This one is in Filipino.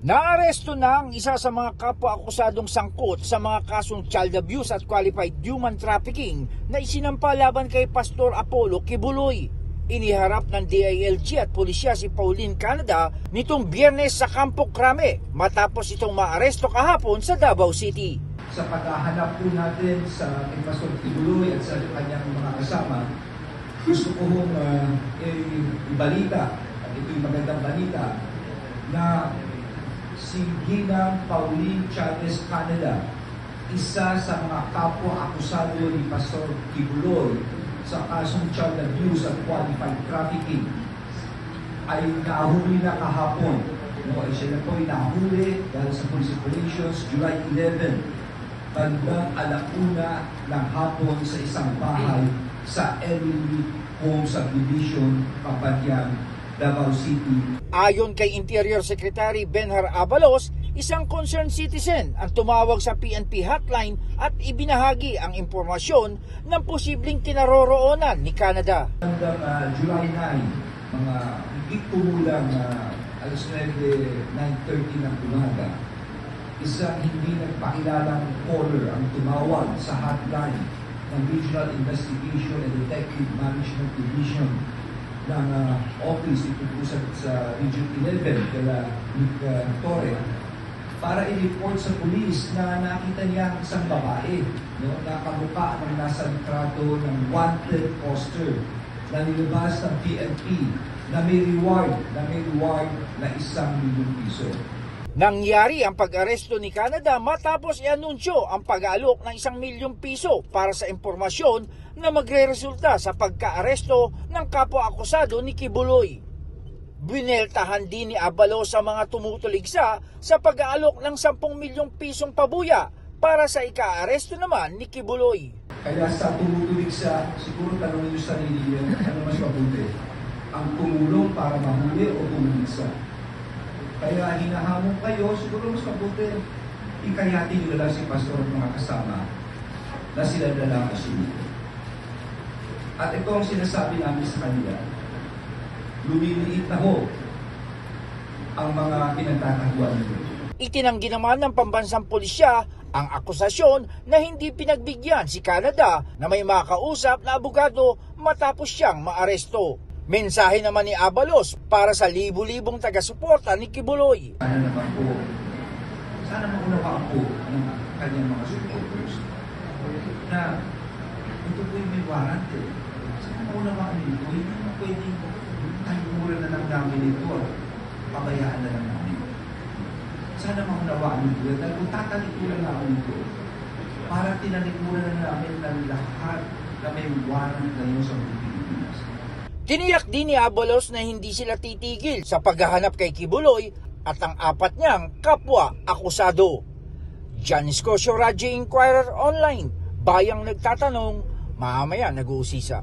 Naaresto na ang isa sa mga kapwa-akusadong sangkot sa mga kasong child abuse at qualified human trafficking na isinampa laban kay Pastor Apollo Kibuloy. Iniharap ng DILG at pulisya si Pauline Canada nitong Biyernes sa Campo Crame matapos itong maaresto kahapon sa Davao City. Sa paghahanap po natin sa kay Pastor Kibuloy at sa kanyang mga kasama, gusto ko hong ibalita, at ito'y magandang balita, na si Ginang Pauline Chavez Canada, isa sa mga kapwa-akusado ni Pastor Kibuloy sa kasong child abuse at qualified trafficking, ay nahuli na kahapon. Siya na po ay nahuli dahil sa police operations July 11, bandang 1:00 ng hapon sa isang bahay sa Emily Home Subdivision, Papatyan, Davao City. Ayon kay Interior Secretary Benhar Abalos, isang concerned citizen ang tumawag sa PNP hotline at ibinahagi ang impormasyon ng posibleng kinaroroonan ni Canada. Hanggang July 9, mga higit kumulang alas 9:30 ng umaga, isang hindi nagpakilalang caller ang tumawag sa hotline ng Regional Investigation and Detective Management Division ng office ito po sa Region 11 kala Nick Torre, para i-report sa police na nakita niya isang babae, na kamukha ng nasa litrato ng wanted poster na nilabas ng PNP na may reward na 1,000,000 piso. Nangyari ang pag-aresto ni Canada matapos i-anunsyo ang pag-aalok ng 1,000,000 piso para sa impormasyon na magre-resulta sa pagka-aresto ng kapwa-akusado ni Kibuloy. Bineltahan din ni Abalos sa mga tumutuligsa sa pag-aalok ng 10,000,000 pisong pabuya para sa ika-aresto naman ni Kibuloy. Kaya sa tumutuligsa, siguro tanongin niyo sa sarili niyo, ano mas mabuti? Ang tumulong para mahuli o tumuligsa? Kaya hinahamon kayo, siguro mas mabuti, ikayatin nyo lang si Pastor at mga kasama na sila na lang asunod. At ito ang sinasabi namin sa kanila, lumiliit na ho ang mga pinagtataguan nito. Itinanggi naman ng pambansang pulisya ang akusasyon na hindi pinagbigyan si Canada na may makausap na abogado matapos siyang maaresto. Mensahe naman ni Abalos para sa libu-libong taga-suporta ni Kibuloy. Sana maunawaan po ng kanyang mga supporters na ito po yung may warrant eh. Sana maunawaan nito, hindi na pwedeng talikuran na lang namin ito at pabayaan na lang namin. Sana maunawaan nito dahil kung tatalikuran namin ito, para tinalikuran na namin ng lahat na may warrant ngayon sa Pilipinas. Tiniyak din ni Abalos na hindi sila titigil sa paghahanap kay Kibuloy at ang apat niyang kapwa-akusado. Janice Cosio, Radyo Inquirer Online, bayang nagtatanong, mamaya nag-uusisa.